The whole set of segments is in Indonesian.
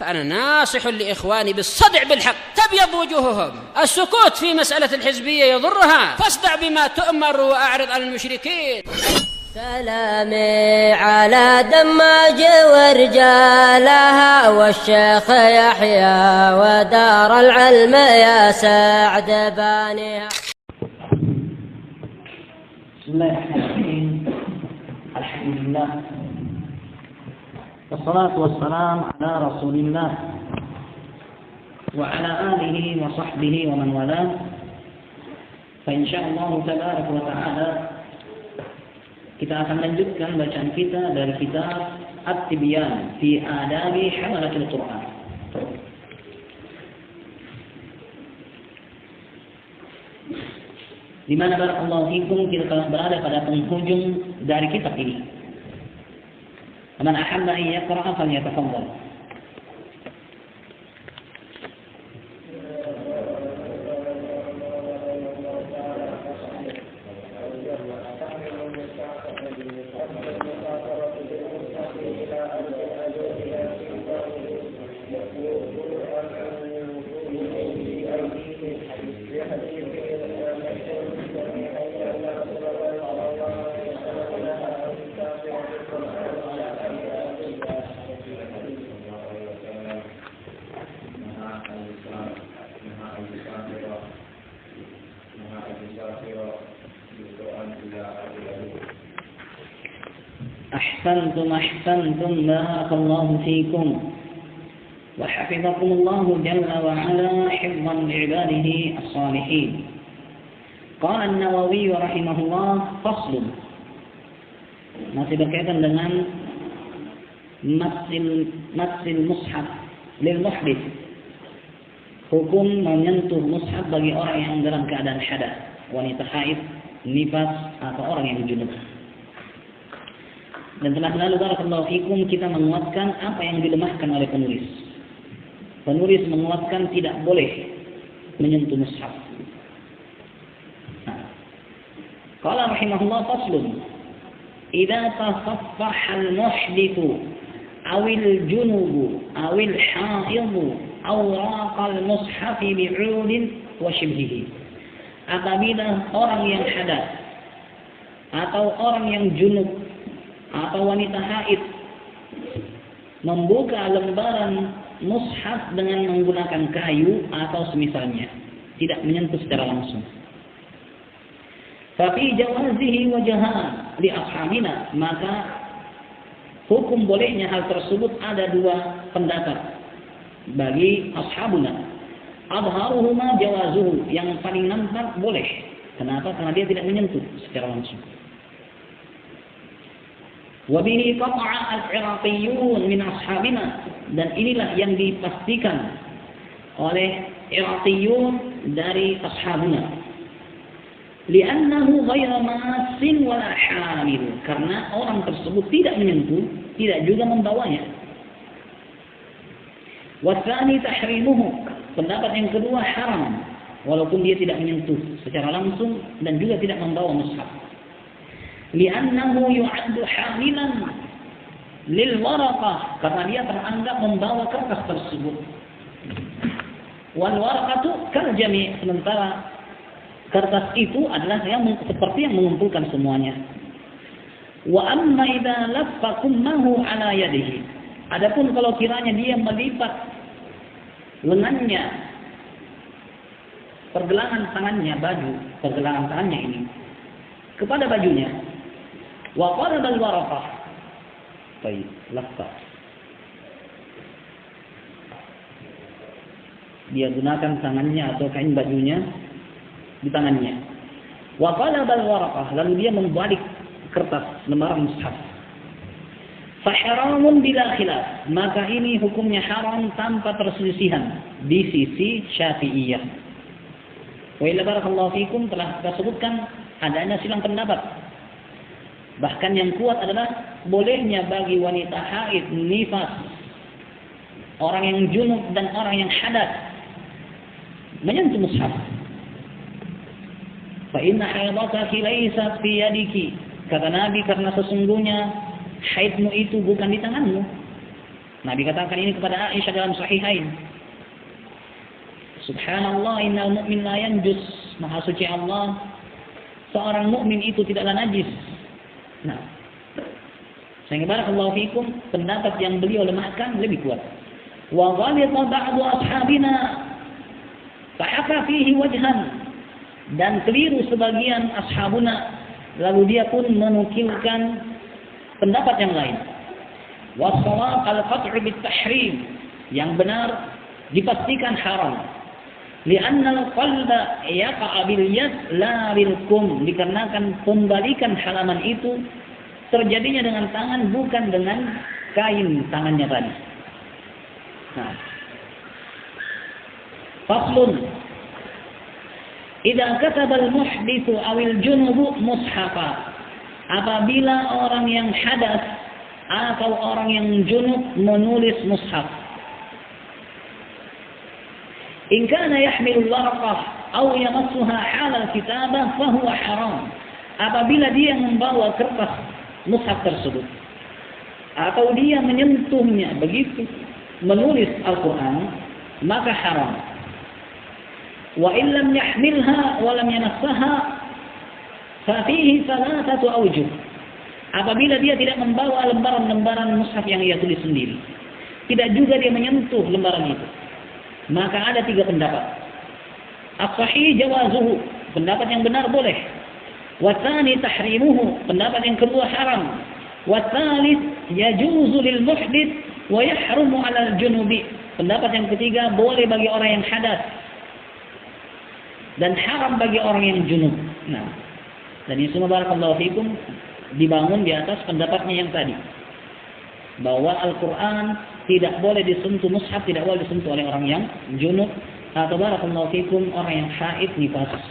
فأنا ناصح لإخواني بالصدع بالحق تبيض وجوههم. السكوت في مسألة الحزبية يضرها، فاصدع بما تؤمر وأعرض عن المشركين. سلامي على دماج ورجالها والشيخ يحيى ودار العلم يا سعد بانيها. بسم الله الرحمن الرحيم. الحمد لله والصلاة والسلام على رسول الله وعلى آله وصحبه ومن والاه. فإن شاء الله تبارك وتعالى kita akan lanjutkan bacaan kita dari kitab At-Tibyan fi Adabi Hamalatul Quran. Di mana barakallahu fikum kita telah berada pada penghujung dari kitab ini. Man ahabba an yaqra'a falyatafaddal. أحسنتم بارك الله فيكم وحفظكم الله جل وعلا حفظا لعباده الصالحين. قال النووي رحمه الله فصل. Masih berkaitan dengan masil mushaf lil muhdits. Hukum menyentuh mushaf bagi orang yang dalam keadaan hadas, wanita haid, nifas atau orang yang junub. Dan telah lalu barakallahu fikum kita menguatkan apa yang dilemahkan oleh penulis. Penulis menguatkan tidak boleh menyentuh mushaf. Qala rahimahullah faslun. Idza tasaffaha al-muhdithu aw al-junub aw al-haid aw raqa al-mushaf bi'ud wa shibhihi. Apabila orang yang hadas atau orang yang junub atau wanita haid membuka lembaran mushaf dengan menggunakan kayu atau semisalnya, tidak menyentuh secara langsung. Tapi jawazihi wa jahan li ashabina, maka hukum bolehnya hal tersebut ada dua pendapat bagi ashabuna. Adharuhuma jawazuhu, yang paling nampak boleh. Kenapa? Karena dia tidak menyentuh secara langsung. Wabihi qata'a al-Iraqiyun min ashabina, dan inilah yang dipastikan oleh Iraqiyun dari ashabuna. Li'annahu ghayra masin wala hamil, karena orang tersebut tidak menyentuh, tidak juga membawanya. Watsani tahrimuhu, pendapat yang kedua haram, walaupun dia tidak menyentuh secara langsung dan juga tidak membawa mushaf. Li'annahu yu'addu hamilan lil waraqah, karena dia teranggap membawa kertas tersebut. Wal waraqatu kal jami', sementara kertas itu adalah yang seperti yang mengumpulkan semuanya. Wa amma idza laffa kummahu ala yadihi, adapun kalau kiranya dia melipat lengannya, pergelangan tangannya baju, pergelangan tangannya ini kepada bajunya, wa qalab al-waraqah. Baik, lafaz. Dia gunakan tangannya atau kain bajunya di tangannya. Wa qalab al-waraqah, lalu dia membalik kertas lembaran mushaf. Fa haramun bila khilaf, maka ini hukumnya haram tanpa perselisihan di sisi Syafi'iyah. Wa illa barakallahu fikum, telah kita sebutkan adanya silang pendapat. Bahkan yang kuat adalah bolehnya bagi wanita haid, nifas, orang yang junub dan orang yang hadas menyentuh mushaf. Fa inna haidaka laysat fi yadiki, kata Nabi, karena sesungguhnya haidmu itu bukan di tanganmu. Nabi katakan ini kepada Aisyah dalam Sahihain. Subhanallah, innal mu'min la yanjus. Maha suci Allah, seorang mukmin itu tidaklah najis. Nah, sehingga barakallahu fikum, pendapat yang beliau lemahkan lebih kuat. Wa ghalita ba'du ashabina fahaka fihi wajhan, dan keliru sebagian ashabuna, lalu dia pun menukilkan pendapat yang lain. Wasawab al-qat'u bit-tahrim, yang benar dipastikan haram. Li'anna al-qalba yaqa'a bil yad la bil kum, dikarenakan pembalikan halaman itu terjadinya dengan tangan, bukan dengan kain tangannya tadi. Nah, faslun, idza kataba al-muhditsu aw al-junubu mushafa, apabila orang yang hadas atau orang yang junub menulis mushaf. In kana yahmilu al-warqah aw yamassuha hala al-kitabah fa huwa haram. Apabila dia membawa kertas mushaf tersebut atau dia menyentuhnya begitu menulis Al-Qur'an, maka haram. Wa in lam yahmilha wa lam yamassaha fa fihi thalathatu awjuh. Apabila dia tidak membawa lembaran-lembaran mushaf yang ia tulis sendiri, tidak juga dia menyentuh lembaran itu, maka ada 3 pendapat. As-sahih jawazuhu, pendapat yang benar boleh. Wa tsani tahrimuhu, pendapat yang kedua haram. Wa tsalits yajuzu lil muhdits wa yahrumu 'ala al-junubi, pendapat yang ketiga boleh bagi orang yang hadas dan haram bagi orang yang junub. Nah, dan ini semua barakallahu fikum dibangun di atas pendapatnya yang tadi, bahwa Al-Quran tidak boleh disentuh, mushaf tidak boleh disentuh oleh orang yang junub atau barakallahu fikum orang yang haid nifas.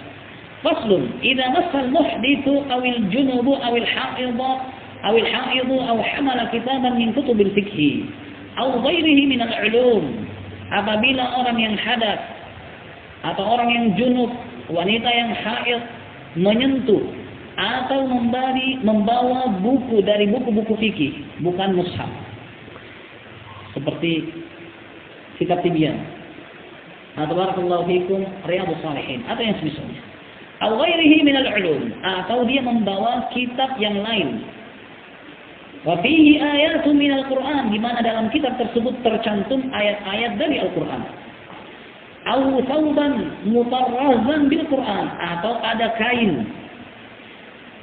Faslun, idza massal muhditsu aw al-junubu aw al-haidhu aw hamala kitaban min kutubil fiqh aw ghairihi min al-ulum, apabila orang yang hadas atau orang yang junub, wanita yang haid menyentuh atau membawa buku dari buku-buku fikih, bukan mushaf, seperti kitab Tibyan atau barakallahu fikum Riyadhus Shalihin atau yang semisalnya, atau ghairihi min al-ulum, atau dia membawa kitab yang lain. Wa fihi ayatun min al-Qur'an, di mana dalam kitab tersebut tercantum ayat-ayat dari Al-Qur'an. Aw thawban mutarrazan bil Qur'an, atau ada kain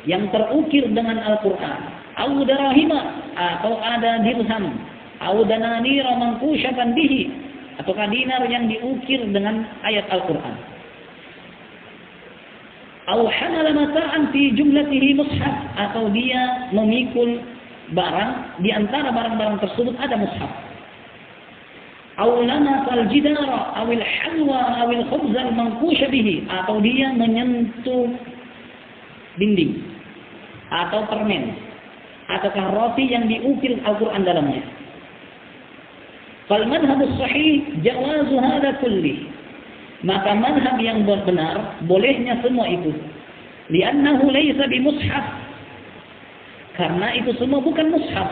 yang terukir dengan Al-Quran, au darahima, atau ada dirham, au dananira manqushatan bihi, atau dinar yang diukir dengan ayat Al-Quran, au hamala mata'an fi jumlatihi mushaf, atau dia memikul barang, di antara barang-barang tersebut ada mushaf, au lamasal jidara au al-halwa au al-khubz al-manqush bihi, atau dia menyentuh dinding atau permen ataukah roti yang diukir Al-Quran dalamnya. Fal madhhabus sahih jawazu hadha kulli, maka madhab yang benar bolehnya semua itu. Li'annahu laysa bimushaf, karena itu semua bukan mushaf.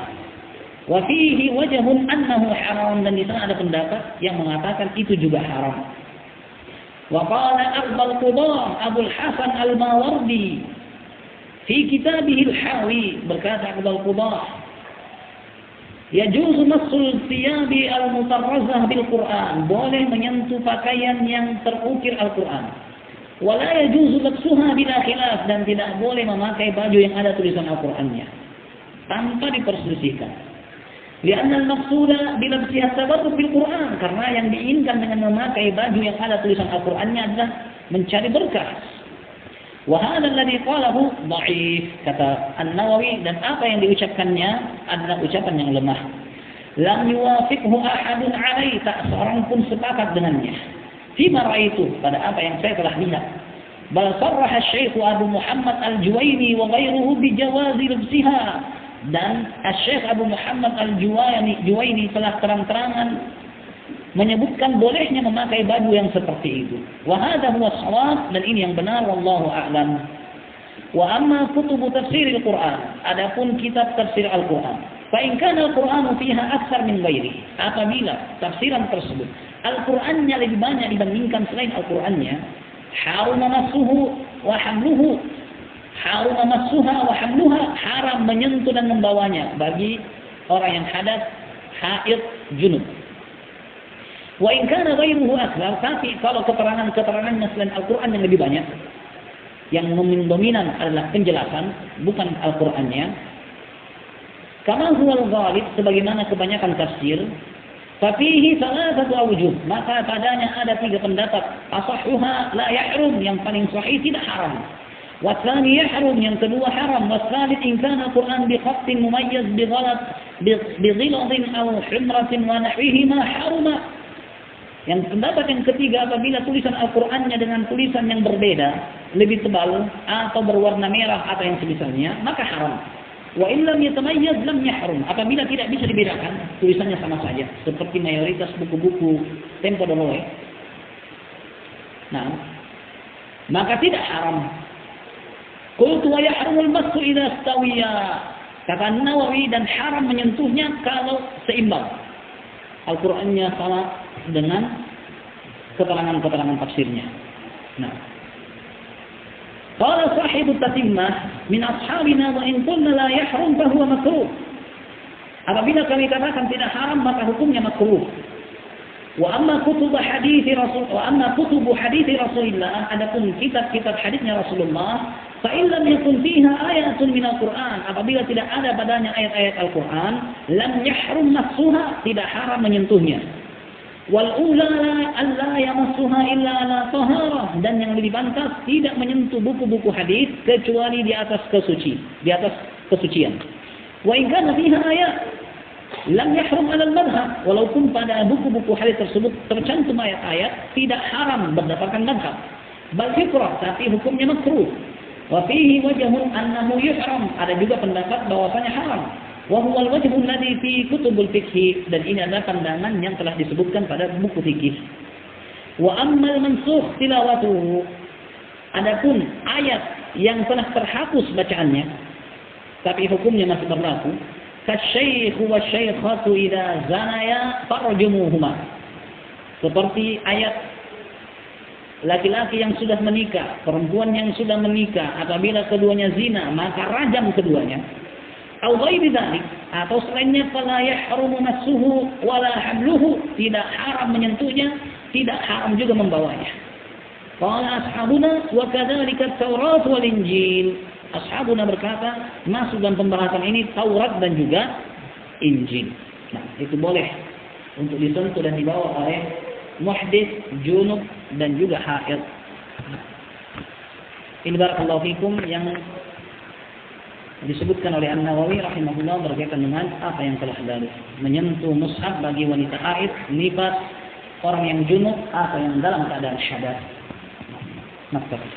Wa fihi wajhun annahu haram, dan di sana ada pendapat yang mengatakan itu juga haram. Wa qala al-Qudah Abul Hasan al-Mawardi fi kitabih al-Hawi, berkata al-Qudah, yajuzu massul thiyabi al-mutarrazah bil Qur'an, boleh menyentuh pakaian yang terukir Al-Quran. Wala yajuzu labsuha bila khilaf, dan tidak boleh memakai baju yang ada tulisan Al-Qurannya tanpa diperselisihkan. Li'anna al-maqsuda bi labsiha tabarruk bil Qur'an, karena yang diinginkan dengan memakai baju yang ada tulisan Al-Qurannya adalah mencari berkah. Wa hadha alladhi qalahu dhaif, kata An-Nawawi, dan apa yang diucapkannya adalah ucapan yang lemah. Lam yuwafiqhu ahadun alaihi, tak seorang pun sepakat dengannya. Fima ra'aitu, pada apa yang saya telah lihat. Bal sarraha Syekh Abu Muhammad Al-Juwaini wa ghairuhu bi jawazi labsiha, dan Syekh Abu Muhammad Al-Juwaini telah terang-terangan menyebutkan bolehnya memakai baju yang seperti itu. Wa hadha huwa shawab, dan ini yang benar, wallahu a'lam. Wa amma kutubu tafsir Al-Quran, adapun kitab tafsir Al-Quran, Fa in kana al-Qur'anu fiha aktsar min ghairihi. Apabila tafsiran tersebut Al-Qur'annya lebih banyak dibandingkan selain Al-Qur'annya, haruma massuhu wa hamluhu. Haruma massuha wa hamluha, haram menyentuh dan membawanya bagi orang yang hadas, haid, junub. Wa in kana ghairuhu aktsar, tapi kalau keterangan-keterangannya selain Al-Qur'an yang lebih banyak, yang dominan adalah penjelasan, bukan Al-Qur'annya. Kama huwal ghalib, sebagaimana kebanyakan tafsir, fafihi salasatu awjuh, maka padanya ada 3 pendapat. Asahhuha la yahrum, yang paling sahih tidak haram. Watsani yahrum, yang kedua haram. Watsalits in kana Qur'an bi khattin mumayyiz bi ghalat bi ghiladin aw humratin wa nahwihima haruma. Yang pendapat yang ketiga, apabila tulisan Al-Qur'annya dengan tulisan yang berbeda, lebih tebal atau berwarna merah atau yang semisalnya, maka haram. Wa in lam yatamayyaz lam yahrum, apabila tidak bisa dibedakan, tulisannya sama saja, seperti mayoritas buku-buku Tempo Doloe. Nah, maka tidak haram. Qultu wa yahrumul massu idza stawiya, kata Nawawi, dan haram menyentuhnya kalau seimbang. Al-Qur'annya sama dengan keterangan-keterangan tafsirnya. Nah, qala sahibut tatimmah min ashabina wa in qulna la yahrum fa huwa makruh. Apabila kami katakan tidak haram, maka hukumnya makruh. Wa amma kutubu hadits Rasulullah, adapun kitab-kitab hadisnya Rasulullah, fa in lam yakun fiha ayatun min al-Qur'an, apabila tidak ada padanya ayat-ayat Al-Qur'an, lam yahrum massuha, tidak haram menyentuhnya. Wal ula alla yamassuha illa ala taharah, dan yang lebih pantas tidak menyentuh buku-buku hadis kecuali di atas kesucian. Wa in kana fiha ayat lam yahrum 'ala al-madhhab, walaupun pada buku-buku hadis tersebut tercantum ayat-ayat, tidak haram berdasarkan madhab. Bal fikrah, tapi hukumnya makruh. Wa fihi wajhun annahu yuhram, ada juga pendapat bahwasanya haram. Wa huwa al-wajhu alladhi fi kutubul fiqh, dan ini adalah pandangan yang telah disebutkan pada buku fikih. Wa ammal mansukh tilawatuhu, adapun ayat yang telah terhapus bacaannya tapi hukumnya masih berlaku, kasyaikh wa syaikhatu idza zanaya farjumuhuma, seperti ayat laki-laki yang sudah menikah, perempuan yang sudah menikah, apabila keduanya zina maka rajam keduanya. Atau ghairi dzalik, atau selainnya, fala yahrumu massuhu wala hamluhu, tidak haram menyentuhnya, tidak haram juga membawanya. Qala ashabuna wa kadzalika at-Taurat wal Injil. Ashabuna berkata, masuk dalam pembahasan ini Taurat dan juga Injil. Nah, itu boleh untuk disentuh dan dibawa oleh muhdits, junub, dan juga haid. Ini barakallahu fikum yang disebutkan oleh An-Nawawi rahimahullah berkaitan dengan apa yang telah lalu, menyentuh mushaf bagi wanita haid, nifas, orang yang junub atau yang dalam keadaan hadas. Naktafi.